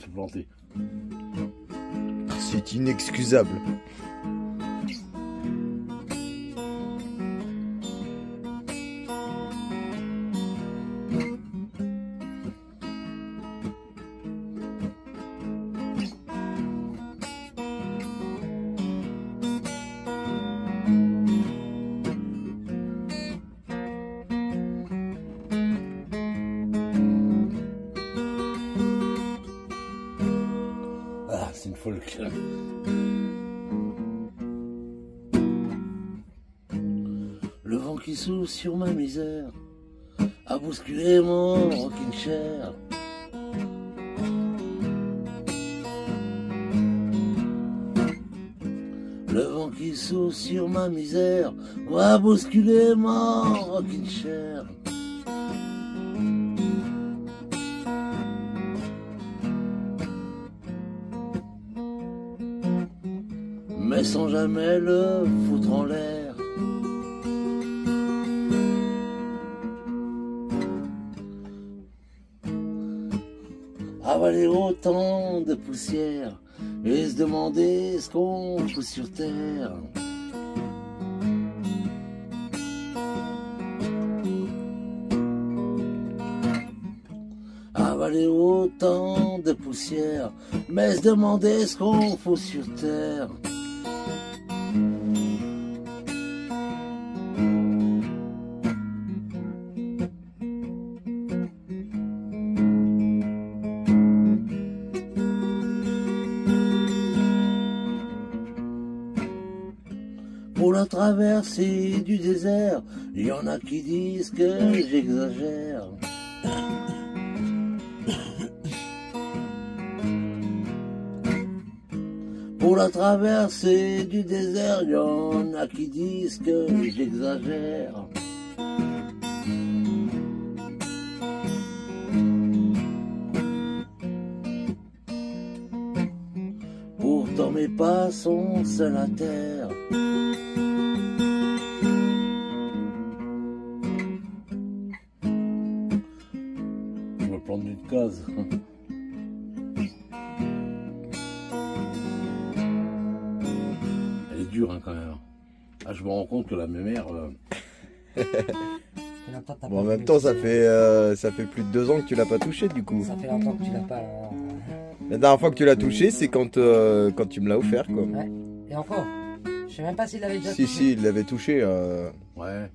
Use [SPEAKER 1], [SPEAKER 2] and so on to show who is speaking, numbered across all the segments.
[SPEAKER 1] se planter.
[SPEAKER 2] C'est inexcusable.
[SPEAKER 1] Ah, c'est une folk. Le vent qui souffle sur ma misère a bousculé mon rocking chair. Le vent qui souffle sur ma misère a bousculé mon rocking chair. Mais sans jamais le foutre en l'air. Avaler autant de poussière et se demander ce qu'on fout sur terre. Avaler autant de poussière, mais se demander ce qu'on fout sur terre. Pour la traversée du désert, il y en a qui disent que j'exagère. Pour la traversée du désert, il y en a qui disent que j'exagère. Pourtant mes pas sont seuls à terre. Je me plante d'une case. Elle est dure hein, quand même. Ah, je me rends compte que la mémère...
[SPEAKER 2] Bon, en même temps, ça fait plus de 2 ans que tu l'as pas touché du coup.
[SPEAKER 3] Ça fait longtemps que tu l'as pas.
[SPEAKER 2] La dernière fois que tu l'as touché, c'est quand tu me l'as offert quoi.
[SPEAKER 3] Ouais. Et encore, je sais même pas s'il l'avait déjà
[SPEAKER 2] Si,
[SPEAKER 3] touché.
[SPEAKER 2] si, il l'avait touché.
[SPEAKER 1] Ouais.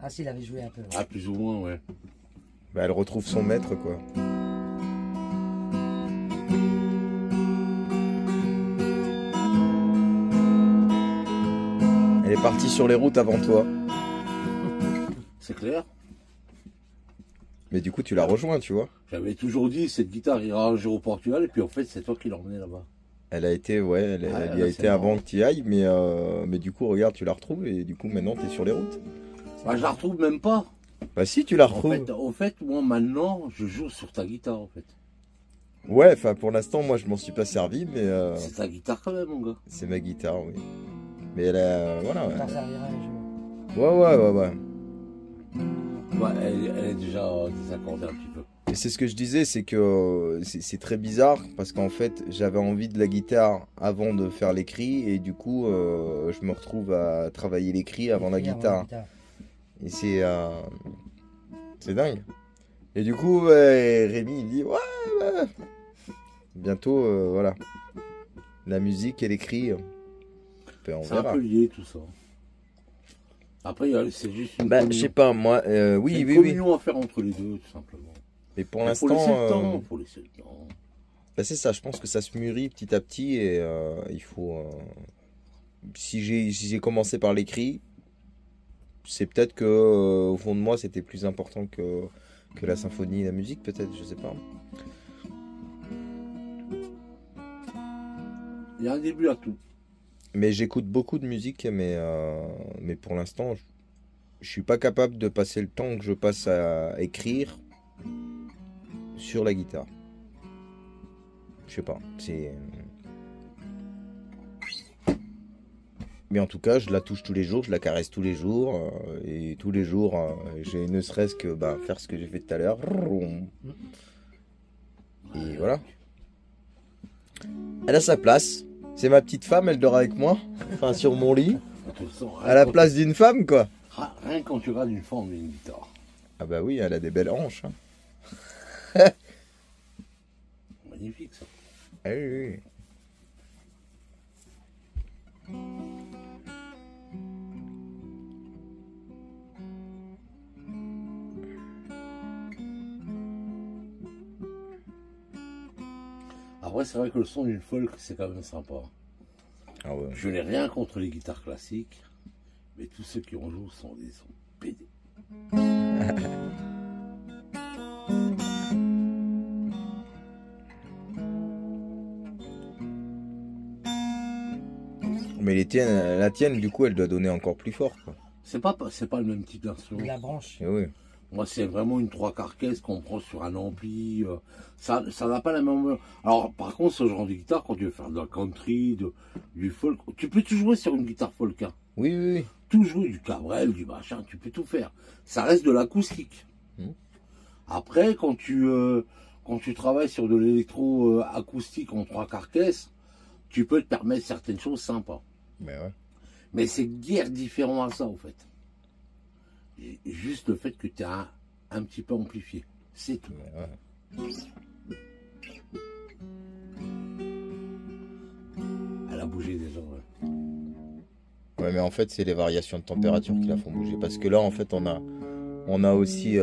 [SPEAKER 3] Ah, s'il avait joué un peu.
[SPEAKER 1] Ah, plus ou moins, ouais.
[SPEAKER 2] Bah, elle retrouve son maître quoi. Elle est partie sur les routes avant toi.
[SPEAKER 1] C'est clair.
[SPEAKER 2] Mais du coup, tu l'as rejoint, tu vois.
[SPEAKER 1] J'avais toujours dit, cette guitare ira un jour au Portugal, et puis en fait, c'est toi qui l'as emmenée là-bas.
[SPEAKER 2] Elle a été, ouais, elle y a été avant que tu y ailles, mais du coup, regarde, tu la retrouves et du coup, maintenant, tu es sur les routes.
[SPEAKER 1] Bah, je la retrouve même pas.
[SPEAKER 2] Bah si, tu la retrouves.
[SPEAKER 1] En fait, moi, maintenant, je joue sur ta guitare, en fait.
[SPEAKER 2] Ouais, enfin, pour l'instant, moi, je m'en suis pas servi, mais
[SPEAKER 1] C'est ta guitare quand même, mon gars.
[SPEAKER 2] c'est ma guitare, oui. Mais elle a, voilà,
[SPEAKER 3] Tu t'en
[SPEAKER 2] ouais.
[SPEAKER 3] serviras un jour.
[SPEAKER 2] Ouais.
[SPEAKER 1] Ouais, elle est déjà désaccordée un petit peu.
[SPEAKER 2] Et c'est ce que je disais, c'est que c'est très bizarre, parce qu'en fait, j'avais envie de la guitare avant de faire les cris, et du coup, je me retrouve à travailler les cris avant la guitare. Et c'est dingue. Et du coup, Rémi, il dit, ouais. Bientôt, voilà. La musique et les cris, on
[SPEAKER 1] C'est un
[SPEAKER 2] verra.
[SPEAKER 1] peu lié, tout ça. Après, c'est juste une
[SPEAKER 2] Bah,
[SPEAKER 1] communion.
[SPEAKER 2] je sais pas, moi,
[SPEAKER 1] C'est
[SPEAKER 2] oui.
[SPEAKER 1] une communion à faire entre les deux, tout simplement.
[SPEAKER 2] Mais pour
[SPEAKER 1] Faut
[SPEAKER 2] l'instant,
[SPEAKER 1] laisser le temps, faut laisser le temps.
[SPEAKER 2] bah, c'est ça, je pense que ça se mûrit petit à petit et il faut... si j'ai commencé par l'écrit, c'est peut-être que au fond de moi, c'était plus important que la symphonie et la musique, peut-être, je sais pas.
[SPEAKER 1] Il y a un début à tout.
[SPEAKER 2] Mais j'écoute beaucoup de musique, mais pour l'instant, je suis pas capable de passer le temps que je passe à écrire sur la guitare. Je sais pas, c'est... Mais en tout cas, je la touche tous les jours, je la caresse tous les jours, et tous les jours, j'ai ne serait-ce que faire ce que j'ai fait tout à l'heure. Et voilà. Elle a sa place. C'est ma petite femme, elle dort avec moi. Enfin, sur mon lit.
[SPEAKER 1] De toute façon,
[SPEAKER 2] À la place d'une femme, quoi.
[SPEAKER 1] rien quand tu regardes une femme d'une guitare.
[SPEAKER 2] Ah bah oui, elle a des belles hanches. Hein.
[SPEAKER 1] Magnifique ça.
[SPEAKER 2] Ah oui, oui.
[SPEAKER 1] Après, c'est vrai que le son d'une folk, c'est quand même sympa.
[SPEAKER 2] Ah ouais.
[SPEAKER 1] Je n'ai rien contre les guitares classiques, mais tous ceux qui en jouent sont des sons pédés.
[SPEAKER 2] Mais la tienne, du coup, elle doit donner encore plus fort, quoi.
[SPEAKER 1] C'est pas le même type d'instrument.
[SPEAKER 3] La branche.
[SPEAKER 2] Eh oui.
[SPEAKER 1] Moi, c'est vraiment une 3/4 caisse qu'on prend sur un ampli. Ça n'a pas la même. Alors, par contre, ce genre de guitare, quand tu veux faire de la country, du folk, tu peux tout jouer sur une guitare folk. Hein.
[SPEAKER 2] Oui, oui, oui.
[SPEAKER 1] Tout jouer, du Cabrel, du machin, tu peux tout faire. Ça reste de l'acoustique. Après, quand tu travailles sur de l'électro acoustique en 3/4 caisse, tu peux te permettre certaines choses sympas.
[SPEAKER 2] Mais ouais.
[SPEAKER 1] Mais c'est guère différent à ça, en fait. Et juste le fait que tu es un petit peu amplifié. C'est tout.
[SPEAKER 2] Mais ouais.
[SPEAKER 1] Elle a bougé déjà. Ouais.
[SPEAKER 2] Ouais, mais en fait, c'est les variations de température qui la font bouger. Parce que là, en fait, on a aussi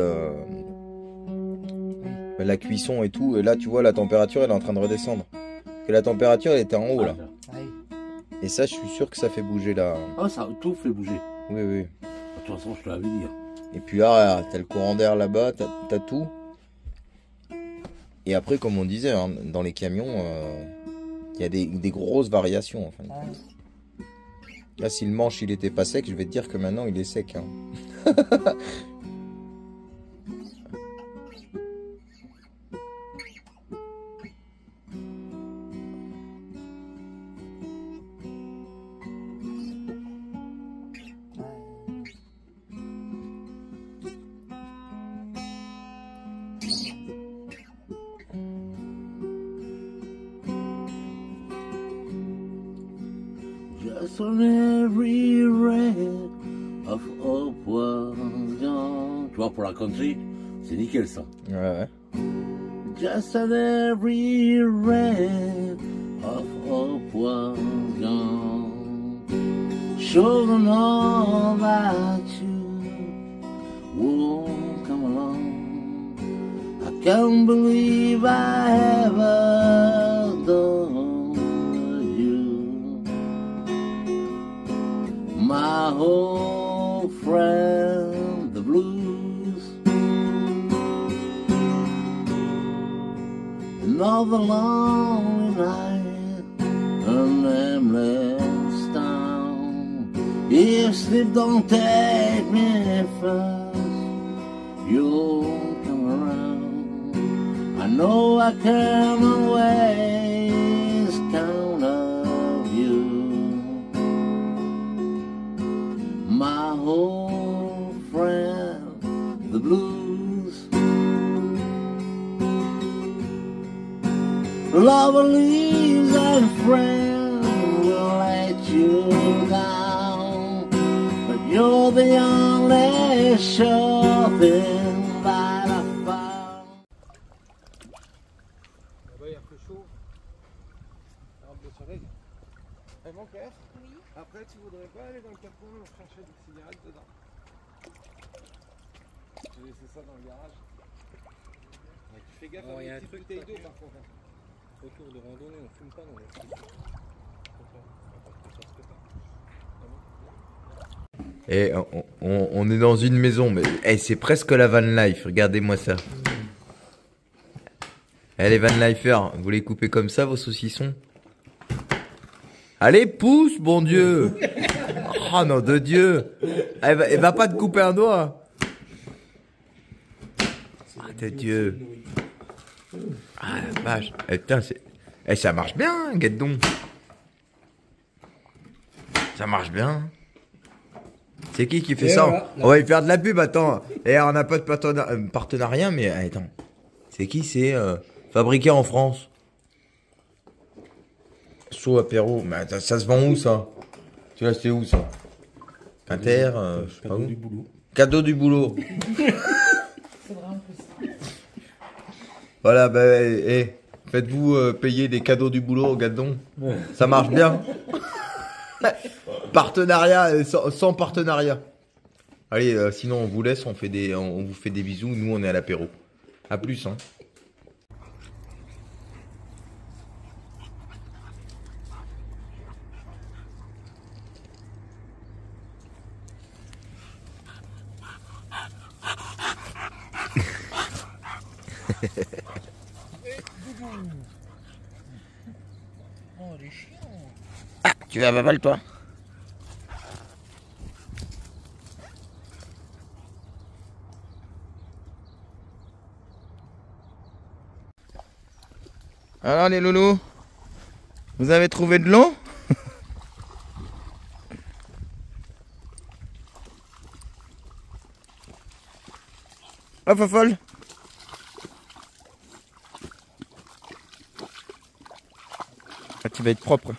[SPEAKER 2] la cuisson et tout. Et là, tu vois, la température, elle est en train de redescendre. Parce que la température, elle était en haut, là.
[SPEAKER 3] Oui.
[SPEAKER 2] Et ça, je suis sûr que ça fait bouger là.
[SPEAKER 1] Ah, ça tout fait bouger.
[SPEAKER 2] Oui, oui.
[SPEAKER 1] De toute façon, je te l'avais dit. Hein.
[SPEAKER 2] Et puis là, t'as le courant d'air là-bas, t'as tout. Et après, comme on disait, hein, dans les camions, il y a des grosses variations. En fin de compte. Là, si le manche il était pas sec, je vais te dire que maintenant il est sec. Hein.
[SPEAKER 1] Just on every red of upward young. Tu vois, pour la country, c'est nickel ça.
[SPEAKER 2] Ouais.
[SPEAKER 1] Just on every red of upward young. Show them all that you won't come along. I can't believe I ever done you. My old friend, the blues. Another lonely night, a nameless town. If sleep don't take me first, you'll come around. I know I can't always count of you. My old friend, the blues. Lovelies and friends will let you down, but you're the only sure thing that I found.
[SPEAKER 4] Là-bas, il y a un peu chaud. L'arbre de soleil. Eh, mon père? Oui. Après, tu voudrais pas aller dans le carton et chercher des cigarettes dedans? J'ai laissé ça dans le garage. Ouais, tu fais gaffe
[SPEAKER 3] Oh,
[SPEAKER 4] avec
[SPEAKER 3] y a
[SPEAKER 4] les
[SPEAKER 3] un
[SPEAKER 4] petites
[SPEAKER 3] truc
[SPEAKER 4] bouteilles d'eau
[SPEAKER 3] pas
[SPEAKER 4] par contre.
[SPEAKER 3] Autour de randonnée, on fume pas dans les
[SPEAKER 2] Et on est dans une maison, mais c'est presque la van life. Regardez-moi ça. Les van lifers, vous les coupez comme ça, vos saucissons? Allez, pousse, bon Dieu! Oh non, de Dieu! Elle va pas te couper un doigt! Ah, de Dieu! Ah la vache! Putain, ça marche bien, Guedon! Ça marche bien! C'est qui fait ça?
[SPEAKER 3] Voilà.
[SPEAKER 2] On va y faire de la pub, attends! Et on n'a pas de partenariat, mais attends. C'est qui? C'est fabriqué en France. chaud apéro. Mais attends, ça se vend où ça? Tu l'as acheté où ça? Inter, je sais pas où. Cadeau du boulot. Voilà, faites-vous payer des cadeaux du boulot au Gadon. Ça marche bien. Partenariat, sans partenariat. Allez, sinon on vous laisse, on vous fait des bisous. Nous on est à l'apéro. À plus, hein. Ah, tu vas à Baval toi? Alors les loulous, vous avez trouvé de l'eau? Ah, Fofol. Ah, tu vas être propre.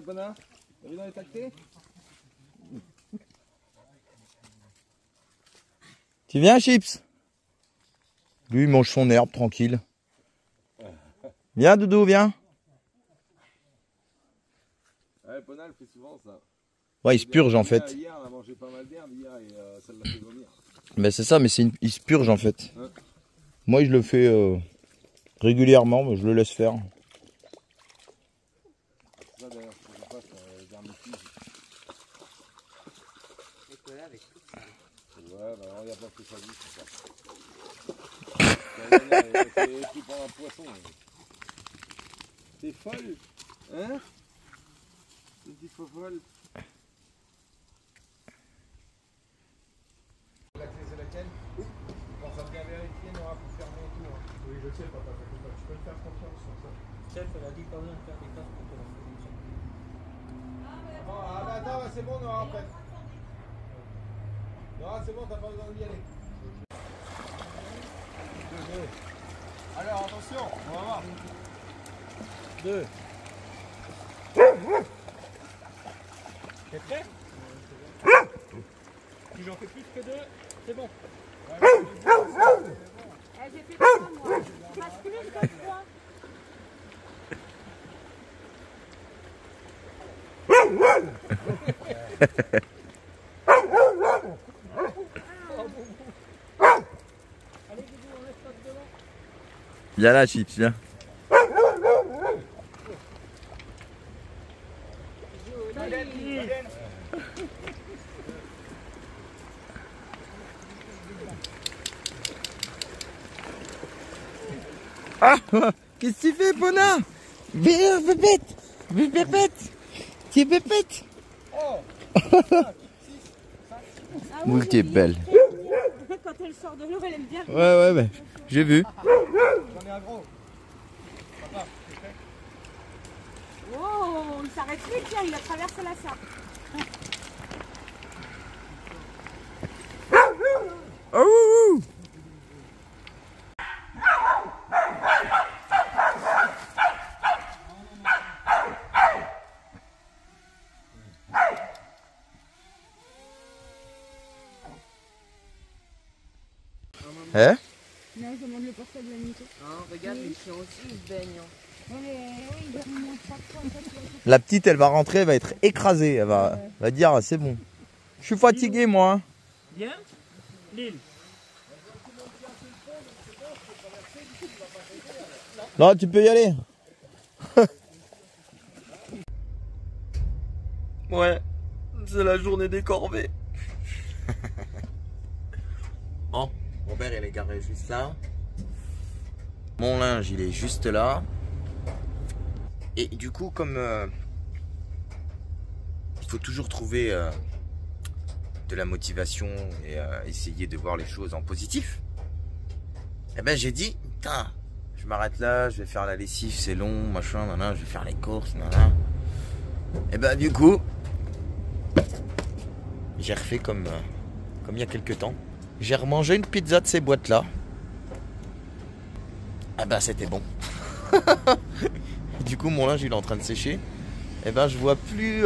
[SPEAKER 4] Bana, il est tacté.
[SPEAKER 2] Tu viens, Chips? Lui, il mange son herbe, tranquille. Viens, Doudou, viens.
[SPEAKER 4] Ouais, Ponal fait souvent ça.
[SPEAKER 2] Ouais, il se purge en fait.
[SPEAKER 4] Hier, on a mangé pas mal d'herbes hier et ça l'a fait vomir.
[SPEAKER 2] Ben c'est ça, mais il se purge en fait.
[SPEAKER 4] Ouais.
[SPEAKER 2] Moi, je le fais régulièrement, mais je le laisse faire.
[SPEAKER 4] Ça d'ailleurs, je passe dermitige. Ouais, bah alors il n'y a pas que ça dit, c'est ça. C'est pris par un poisson. T'es folle, hein? Tu dis faux folle. La clé c'est laquelle? Oui. Pense à bien vérifier, Nora, pour fermer et tout. Hein. Oui, je sais, papa, tu peux me faire confiance sur ça.
[SPEAKER 3] Chef, elle a dit pas besoin de faire des cartes pour te la faire.
[SPEAKER 4] Attends, c'est bon, Nora, après. Nora, c'est bon, t'as pas besoin d'y aller. Alors, attention, on va voir.
[SPEAKER 3] 2. T'es prêt? Si j'en fais plus que 2, c'est bon.
[SPEAKER 5] J'ai fait pas moi. Pas plus que 3.
[SPEAKER 2] Viens là, Chips, viens. Ah, qu'est-ce que tu fais, Pona? Viens, Pépette. Viens, Pépette. Tiens, Pépette. Où t'es belle.
[SPEAKER 5] Quand elle sort de l'eau, elle aime bien.
[SPEAKER 2] Ouais, j'ai vu.
[SPEAKER 4] J'en ai un gros. Papa, t'es prêt?
[SPEAKER 5] Oh, il s'arrête plus, tiens, il a traversé la Sarthe.
[SPEAKER 2] Oh. Hein?
[SPEAKER 5] Non, je demande le portable à Nico.
[SPEAKER 6] Regarde, les chiens aussi, ils se baignent.
[SPEAKER 5] Oui, il dormit moins 3 fois. En fait,
[SPEAKER 2] La petite, elle va rentrer, elle va être écrasée. Elle va dire, ah, c'est bon. Je suis fatigué, moi. Hein.
[SPEAKER 3] Bien? Lille.
[SPEAKER 2] Non, tu peux y aller. Ouais, c'est la journée des corvées. Bon, Robert, il est garé juste là. Mon linge, il est juste là. Et du coup, comme il faut toujours trouver de la motivation et essayer de voir les choses en positif, eh ben j'ai dit, putain, je m'arrête là, je vais faire la lessive, c'est long, machin, je vais faire les courses, Et ben du coup, j'ai refait comme comme il y a quelques temps. J'ai remangé une pizza de ces boîtes-là. Ah ben c'était bon. Du coup mon linge il est en train de sécher. Et ben je vois plus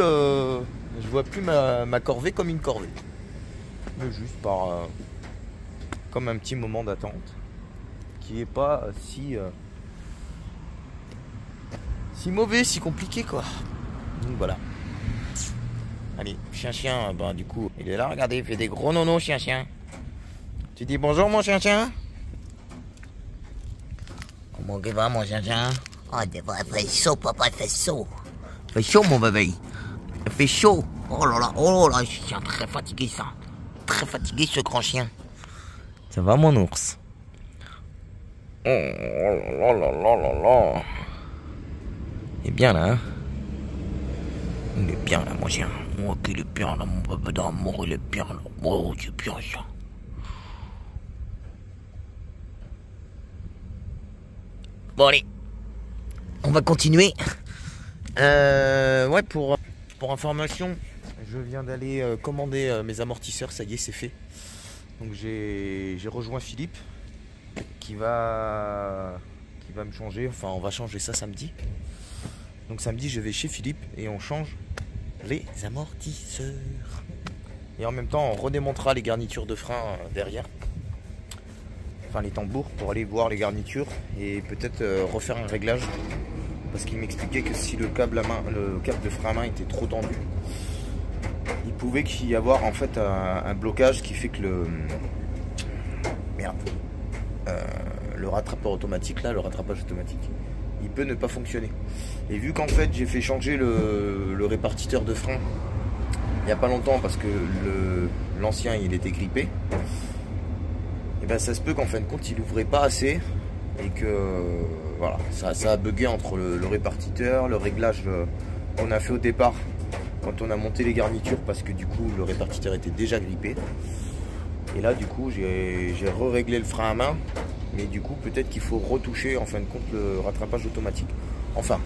[SPEAKER 2] ma corvée comme une corvée. Mais juste par comme un petit moment d'attente qui est pas si mauvais, si compliqué quoi. Donc voilà. Allez, chien, ben du coup, il est là, regardez, il fait des gros nonos, chien. Tu dis bonjour mon chien. Comment il va mon chien?
[SPEAKER 7] Oh, il fait chaud, papa, il fait chaud. Il fait chaud, mon bébé. Il fait chaud. Oh là, je suis très fatigué, ça. Très fatigué, ce grand chien.
[SPEAKER 2] Ça va mon ours? Oh là. Il est bien là, hein? Il est bien là, mon chien. Oh, qu'il est bien là, mon bébé d'amour, il est bien là. Oh, c'est bien ça.
[SPEAKER 7] Bon, allez. On va continuer.
[SPEAKER 2] Ouais, pour information, je viens d'aller commander mes amortisseurs, ça y est, c'est fait. Donc j'ai rejoint Philippe qui va me changer, enfin on va changer ça samedi. Donc samedi je vais chez Philippe et on change les amortisseurs. Et en même temps on redémontera les garnitures de frein derrière. Enfin les tambours pour aller voir les garnitures et peut-être refaire un réglage. Parce qu'il m'expliquait que si le câble de frein à main était trop tendu, il pouvait y avoir en fait un blocage qui fait que le rattrapeur automatique, là, le rattrapage automatique, il peut ne pas fonctionner. Et vu qu'en fait j'ai fait changer le répartiteur de frein il n'y a pas longtemps parce que l'ancien il était grippé, et ben ça se peut qu'en fin de compte il ouvrait pas assez et que voilà, ça a bugué entre le répartiteur, le réglage qu'on a fait au départ quand on a monté les garnitures parce que du coup le répartiteur était déjà grippé. Et là du coup j'ai réglé le frein à main, mais du coup peut-être qu'il faut retoucher en fin de compte le rattrapage automatique. Enfin,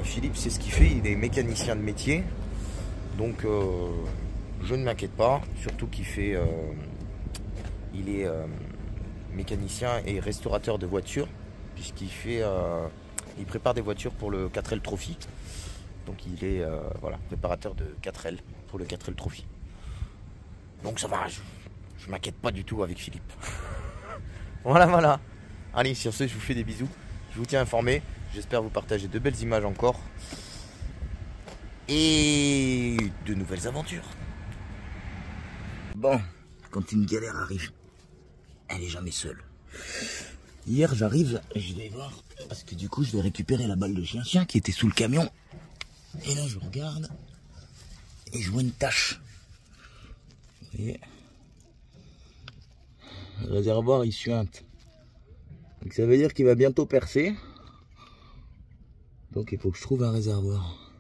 [SPEAKER 2] Philippe c'est ce qu'il fait, il est mécanicien de métier, donc je ne m'inquiète pas, surtout qu'il fait, il est mécanicien et restaurateur de voitures, puisqu'il fait, il prépare des voitures pour le 4L Trophy. Donc il est voilà, préparateur de 4L pour le 4L Trophy. Donc ça va, je m'inquiète pas du tout avec Philippe. Voilà. Allez, sur ce, je vous fais des bisous. Je vous tiens informé. J'espère vous partager de belles images encore. Et de nouvelles aventures.
[SPEAKER 7] Bon, quand une galère arrive, elle est jamais seule. Hier, j'arrive, je vais voir, parce que du coup, je vais récupérer la balle de chien qui était sous le camion. Et là, je regarde, et je vois une tache. Vous voyez ? Le réservoir, il suinte. Donc ça veut dire qu'il va bientôt percer. Donc il faut que je trouve un réservoir.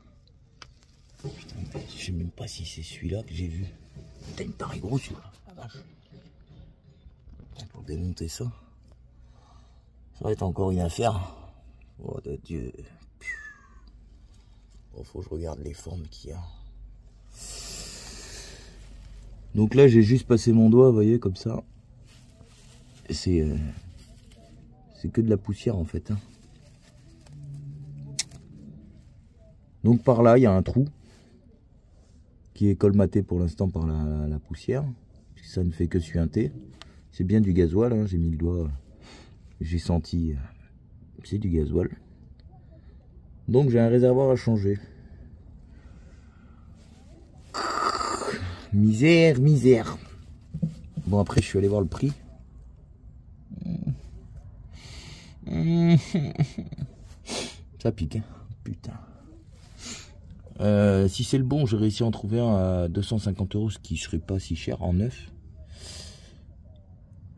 [SPEAKER 7] Putain, je sais même pas si c'est celui-là que j'ai vu. Putain, il me paraît gros celui-là. La vache. Pour démonter ça, ça va être encore une affaire. Oh de Dieu. Bon, faut que je regarde les formes qu'il y a. Donc là, j'ai juste passé mon doigt, vous voyez, comme ça. C'est que de la poussière en fait. Hein. Donc par là, il y a un trou qui est colmaté pour l'instant par la poussière. Ça ne fait que suinter. C'est bien du gasoil, hein. J'ai mis le doigt, j'ai senti, c'est du gasoil. Donc j'ai un réservoir à changer. Misère. Bon après je suis allé voir le prix. Ça pique, hein. Putain. Si c'est le bon, j'ai réussi à en trouver un à 250 €, ce qui serait pas si cher en neuf.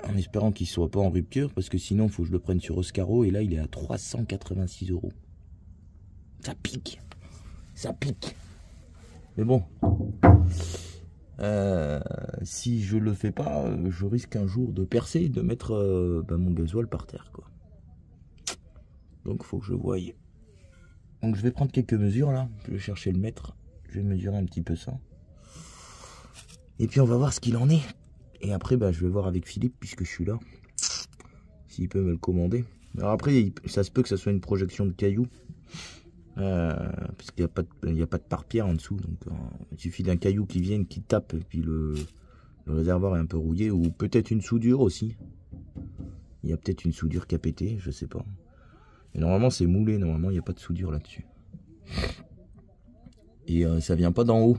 [SPEAKER 7] En espérant qu'il soit pas en rupture, parce que sinon il faut que je le prenne sur Oscaro, et là il est à 386 €. Ça pique. Mais bon. Si je le fais pas, je risque un jour de percer, de mettre mon gasoil par terre, quoi. Donc faut que je voie. Donc je vais prendre quelques mesures là, je vais chercher le mètre, je vais mesurer un petit peu ça. Et puis on va voir ce qu'il en est. Et après, bah, je vais voir avec Philippe, puisque je suis là. S'il peut me le commander. Alors après, ça se peut que ça soit une projection de cailloux. Parce qu'il n'y a pas de pare-pierre en dessous. Donc il suffit d'un caillou qui vienne, qui tape. Et puis le réservoir est un peu rouillé. Ou peut-être une soudure aussi. Il y a peut-être une soudure qui a pété, je sais pas. Mais normalement c'est moulé, normalement il n'y a pas de soudure là-dessus. Et ça vient pas d'en haut.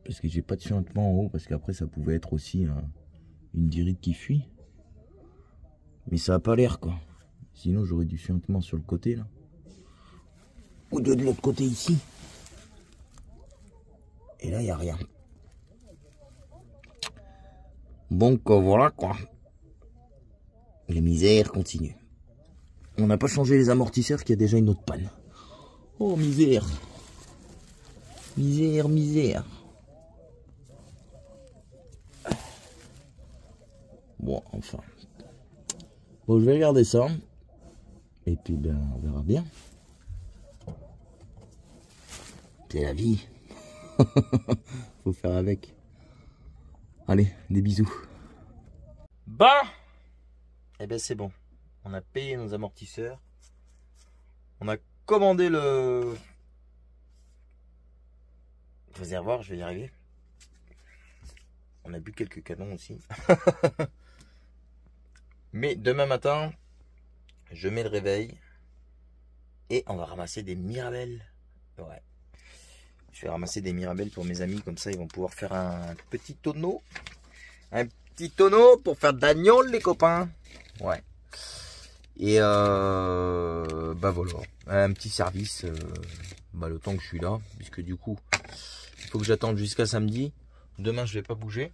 [SPEAKER 7] Parce que j'ai pas de suintement en haut. Parce qu'après ça pouvait être aussi une dirite qui fuit. Mais ça a pas l'air quoi. Sinon j'aurais du suintement sur le côté là. Ou de l'autre côté ici. Et là il n'y a rien. Donc voilà quoi. Les misères continuent. On n'a pas changé les amortisseurs qu'il y a déjà une autre panne. Oh misère. Misère, misère. Bon enfin. Bon je vais regarder ça. Et puis ben on verra bien. C'est la vie. Faut faire avec. Allez, des bisous. Bah, eh ben c'est bon. On a payé nos amortisseurs. On a commandé le réservoir, je vais y arriver. On a bu quelques canons aussi. Mais demain matin, je mets le réveil et on va ramasser des mirabelles. Ouais. Je vais ramasser des mirabelles pour mes amis, comme ça ils vont pouvoir faire un petit tonneau. Un petit tonneau pour faire de l'agnole les copains. Ouais. Et bah voilà. Un petit service le temps que je suis là. Puisque du coup, il faut que j'attende jusqu'à samedi. Demain je vais pas bouger.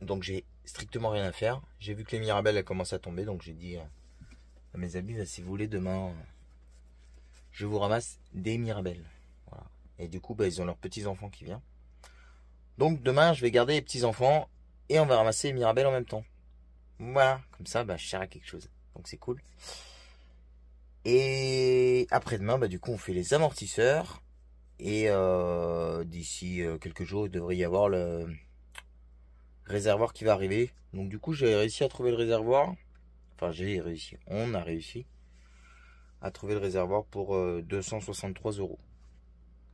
[SPEAKER 7] Donc j'ai strictement rien à faire. J'ai vu que les mirabelles elles commencent à tomber. Donc j'ai dit à mes amis, si vous voulez demain, je vous ramasse des mirabelles. Voilà. Et du coup, bah, ils ont leurs petits-enfants qui viennent. Donc demain, je vais garder les petits-enfants et on va ramasser les mirabelles en même temps. Voilà, comme ça, bah, je sers à quelque chose. Donc c'est cool. Et après-demain, bah, du coup, on fait les amortisseurs. Et d'ici quelques jours, il devrait y avoir le réservoir qui va arriver. Donc du coup, j'ai réussi à trouver le réservoir. Enfin, j'ai réussi. On a réussi à trouver le réservoir pour 263 €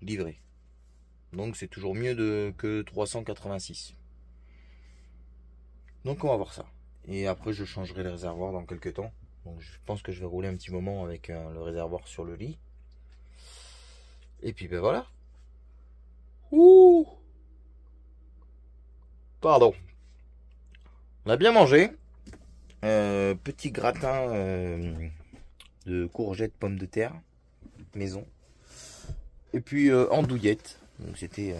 [SPEAKER 7] livré. Donc c'est toujours mieux que 386. Donc on va voir ça. Et après je changerai le réservoir dans quelques temps. Donc je pense que je vais rouler un petit moment avec le réservoir sur le lit. Et puis ben voilà. Ouh. Pardon. On a bien mangé. Petit gratin de courgettes, pommes de terre maison. Et puis andouillette. Donc c'était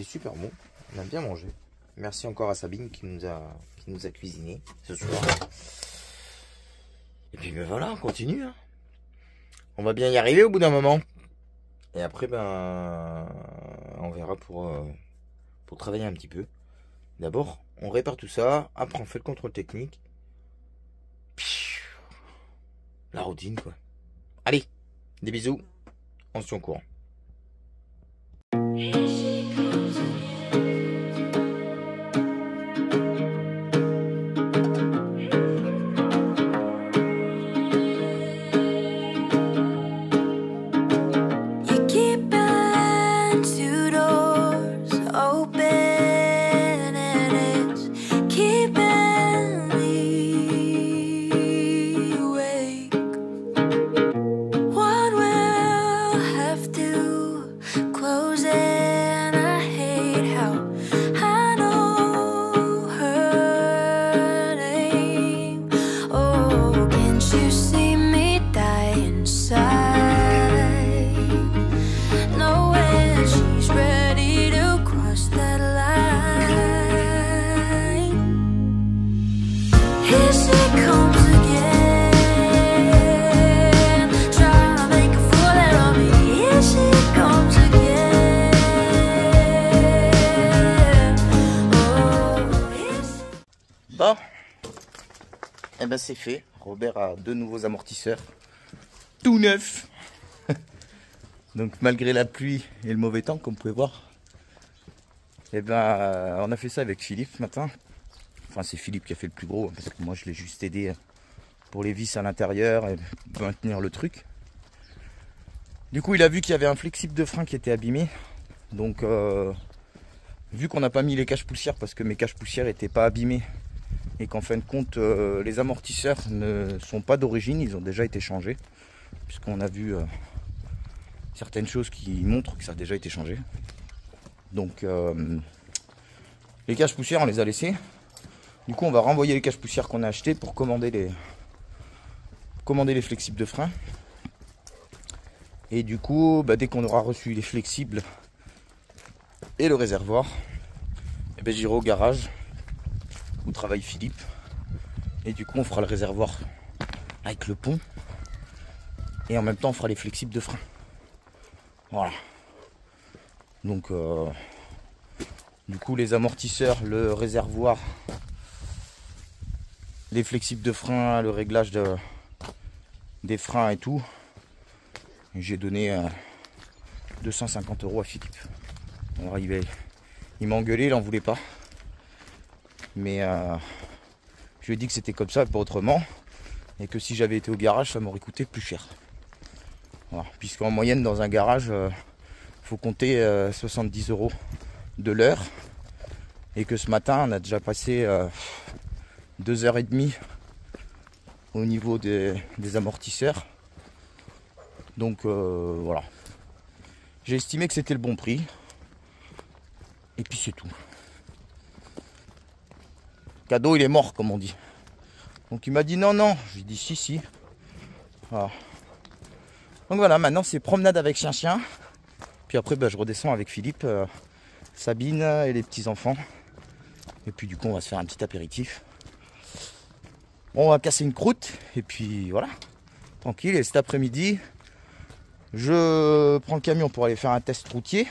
[SPEAKER 7] super bon. On a bien mangé. Merci encore à Sabine qui nous a cuisiné ce soir. Et puis ben voilà, on continue. Hein. On va bien y arriver au bout d'un moment. Et après ben on verra pour travailler un petit peu. D'abord, on répare tout ça. Après on fait le contrôle technique. La routine quoi. Allez, des bisous. On se tient au courant. Bon, et ben c'est fait. Robert a 2 nouveaux amortisseurs, tout neufs. Donc malgré la pluie et le mauvais temps, comme vous pouvez voir, Et ben, on a fait ça avec Philippe ce matin. Enfin, c'est Philippe qui a fait le plus gros, parce que moi je l'ai juste aidé pour les vis à l'intérieur et maintenir le truc. Du coup, il a vu qu'il y avait un flexible de frein qui était abîmé. Donc, vu qu'on n'a pas mis les caches poussières parce que mes caches poussières n'étaient pas abîmées et qu'en fin de compte, les amortisseurs ne sont pas d'origine, ils ont déjà été changés. Puisqu'on a vu certaines choses qui montrent que ça a déjà été changé. Donc, les caches poussières, on les a laissées. Du coup, on va renvoyer les caches poussières qu'on a achetées pour commander les flexibles de frein. Et du coup, dès qu'on aura reçu les flexibles et le réservoir, j'irai au garage où travaille Philippe. Et du coup, on fera le réservoir avec le pont. Et en même temps, on fera les flexibles de frein. Voilà. Donc, du coup, les amortisseurs, le réservoir, les flexibles de frein, le réglage des freins et tout. J'ai donné 250 € à Philippe. Alors, il m'a engueulé, il n'en voulait pas. Mais je lui ai dit que c'était comme ça, pas autrement. Et que si j'avais été au garage, ça m'aurait coûté plus cher. Voilà. Puisqu'en moyenne, dans un garage, faut compter 70 € de l'heure. Et que ce matin, on a déjà passé 2h30 au niveau des amortisseurs. Donc voilà. J'ai estimé que c'était le bon prix. Et puis c'est tout. Cadeau, il est mort, comme on dit. Donc il m'a dit non, non. Je lui ai dit si. Voilà. Donc voilà, maintenant c'est promenade avec chien. Puis après, je redescends avec Philippe, Sabine et les petits-enfants. Et puis du coup, on va se faire un petit apéritif. On va casser une croûte. Et puis voilà. Tranquille. Et cet après-midi, je prends le camion pour aller faire un test routier.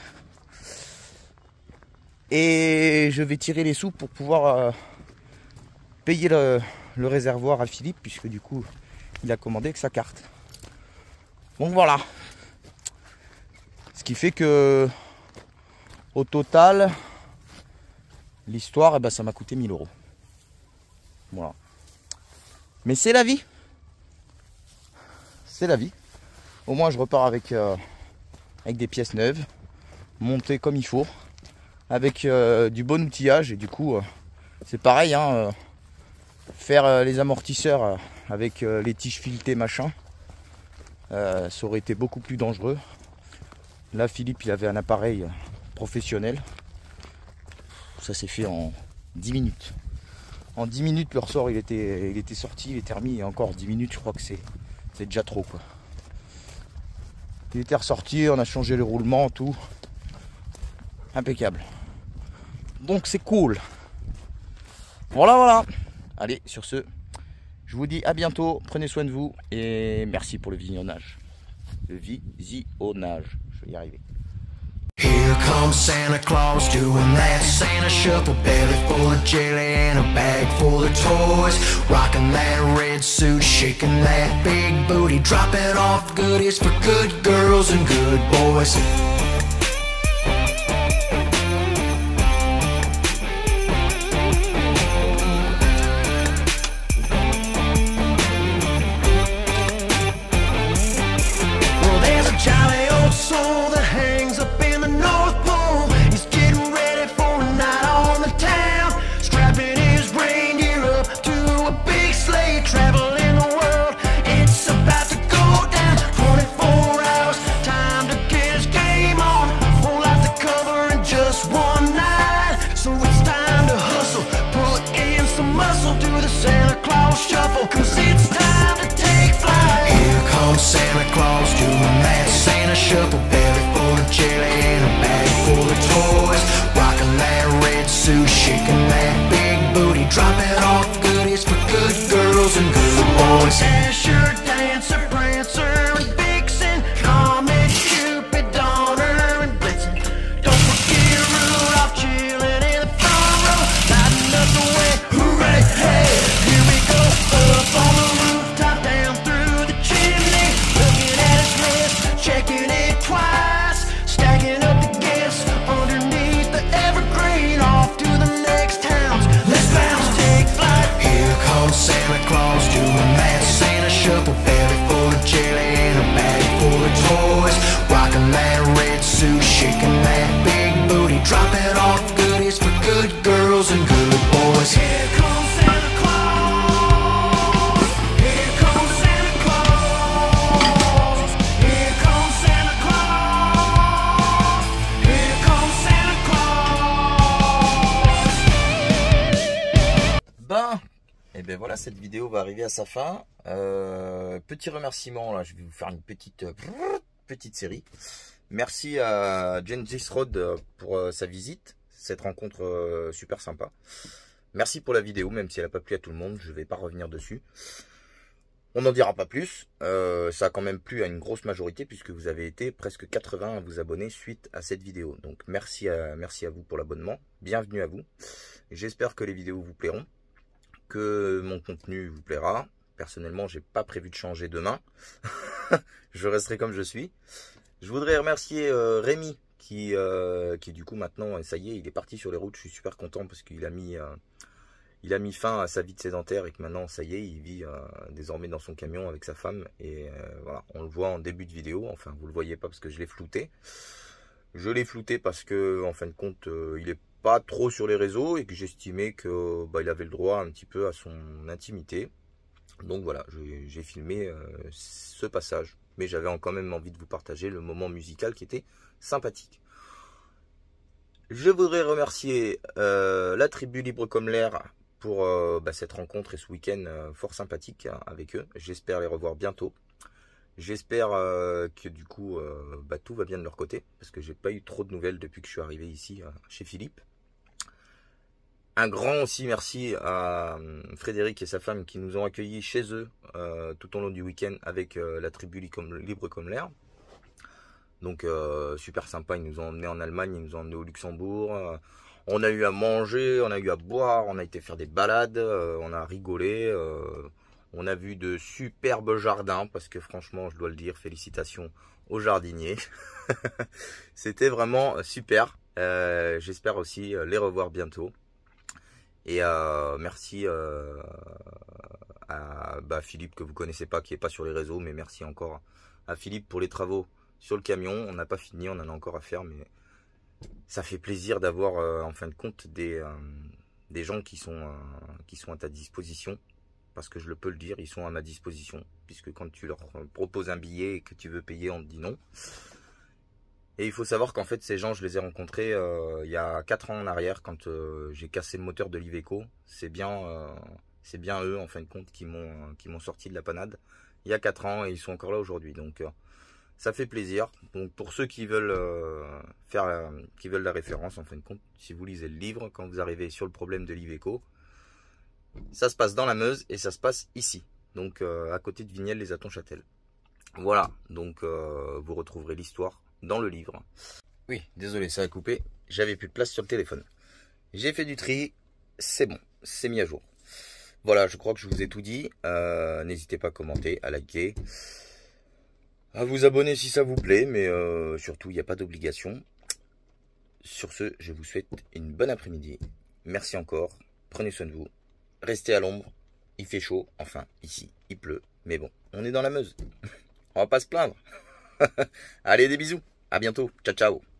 [SPEAKER 7] Et je vais tirer les sous pour pouvoir payer le réservoir à Philippe. Puisque du coup, il a commandé avec sa carte. Donc voilà. Ce qui fait que au total, l'histoire, ça m'a coûté 1000 €. Voilà. Mais c'est la vie. C'est la vie. Au moins je repars avec des pièces neuves, montées comme il faut, avec du bon outillage. Et du coup, c'est pareil, faire les amortisseurs avec les tiges filetées machin, ça aurait été beaucoup plus dangereux. Là, Philippe, il avait un appareil professionnel. Ça s'est fait en 10 minutes. En 10 minutes, le ressort, il était sorti, il était remis. Et encore 10 minutes, je crois que c'est déjà trop, quoi. Il était ressorti, on a changé le roulement, tout. Impeccable. Donc, c'est cool. Voilà. Allez, sur ce, je vous dis à bientôt. Prenez soin de vous. Et merci pour le visionnage. Le visionnage. Je vais y arriver.
[SPEAKER 8] Here comes Santa Claus doing that Santa shuffle, belly full of jelly and a bag full of toys, rocking that red suit, shaking that big booty, dropping off goodies for good girls and good boys. Well, there's a jolly old soul that hangs up in the North Pole. He's getting ready for a night on the town, strapping his reindeer up to a big sleigh, traveling the world. It's about to go down. 24 hours, time to get his game on. Whole lot to cover in just one night, so it's time to hustle, put in some muscle, do the Santa Claus shuffle, 'cause it's time to take flight. Here comes Santa Claus doing that Santa shuffle, belly full of jelly and a bag full of toys, rocking that red suit, shaking that big booty, dropping off goodies for good girls and good boys. Dasher, Dancer, Prancer, and Vixen, Comet, Cupid, Donner, and Blitzen. Don't forget Rudolph chilling in the front row, lighting up the way. Hooray, hey, here we go. Up on the rooftop, down through the chimney, looking at his list, checking it twice, stacking up the gifts underneath the evergreen.
[SPEAKER 2] Ben, et ben voilà, cette vidéo va arriver à sa fin. Petit remerciement, là, je vais vous faire une petite série. Merci à Gengis Road pour sa visite, cette rencontre super sympa. Merci pour la vidéo, même si elle n'a pas plu à tout le monde, je ne vais pas revenir dessus. On n'en dira pas plus, ça a quand même plu à une grosse majorité puisque vous avez été presque 80 à vous abonner suite à cette vidéo. Donc merci à vous pour l'abonnement, bienvenue à vous. J'espère que les vidéos vous plairont, que mon contenu vous plaira. Personnellement, j'ai pas prévu de changer demain, je resterai comme je suis. Je voudrais remercier Rémi qui du coup maintenant, ça y est, il est parti sur les routes. Je suis super content parce qu'il a mis fin à sa vie de sédentaire et que maintenant, ça y est, il vit désormais dans son camion avec sa femme. Et voilà, on le voit en début de vidéo. Enfin, vous le voyez pas parce que je l'ai flouté. Je l'ai flouté parce que, en fin de compte, il est pas trop sur les réseaux et que j'estimais que il avait le droit un petit peu à son intimité. Donc voilà, j'ai filmé ce passage. Mais j'avais quand même envie de vous partager le moment musical qui était sympathique. Je voudrais remercier la tribu Libre comme l'air pour cette rencontre et ce week-end fort sympathique avec eux. J'espère les revoir bientôt. J'espère que du coup tout va bien de leur côté parce que j'ai pas eu trop de nouvelles depuis que je suis arrivé ici chez Philippe. Un grand aussi merci à Frédéric et sa femme qui nous ont accueillis chez eux tout au long du week-end avec la tribu Libre comme l'air. Donc super sympa, ils nous ont emmenés en Allemagne, ils nous ont emmenés au Luxembourg. On a eu à manger, on a eu à boire, on a été faire des balades, on a rigolé. On a vu de superbes jardins parce que franchement, je dois le dire, félicitations aux jardiniers. C'était vraiment super. J'espère aussi les revoir bientôt. Et merci à Philippe que vous connaissez pas, qui est pas sur les réseaux, mais merci encore à Philippe pour les travaux sur le camion. On n'a pas fini, on en a encore à faire, mais ça fait plaisir d'avoir en fin de compte des gens qui sont à ta disposition, parce que je le peux le dire, ils sont à ma disposition, puisque quand tu leur proposes un billet et que tu veux payer, on te dit non. Et il faut savoir qu'en fait ces gens, je les ai rencontrés il y a 4 ans en arrière quand j'ai cassé le moteur de l'Iveco. C'est bien eux en fin de compte qui m'ont sorti de la panade il y a 4 ans et ils sont encore là aujourd'hui. Donc ça fait plaisir. Donc pour ceux qui veulent la référence en fin de compte, si vous lisez le livre, quand vous arrivez sur le problème de l'Iveco, ça se passe dans la Meuse et ça se passe ici. Donc à côté de Vignelles-les-Athons-Châtel. Voilà, donc vous retrouverez l'histoire dans le livre. Oui, désolé, ça a coupé. J'avais plus de place sur le téléphone. J'ai fait du tri, c'est bon, c'est mis à jour. Voilà, je crois que je vous ai tout dit. N'hésitez pas à commenter, à liker, à vous abonner si ça vous plaît, mais surtout, il n'y a pas d'obligation. Sur ce, je vous souhaite une bonne après-midi. Merci encore, prenez soin de vous. Restez à l'ombre, il fait chaud, enfin, ici, il pleut. Mais bon, on est dans la Meuse. On va pas se plaindre. Allez, des bisous. À bientôt. Ciao, ciao.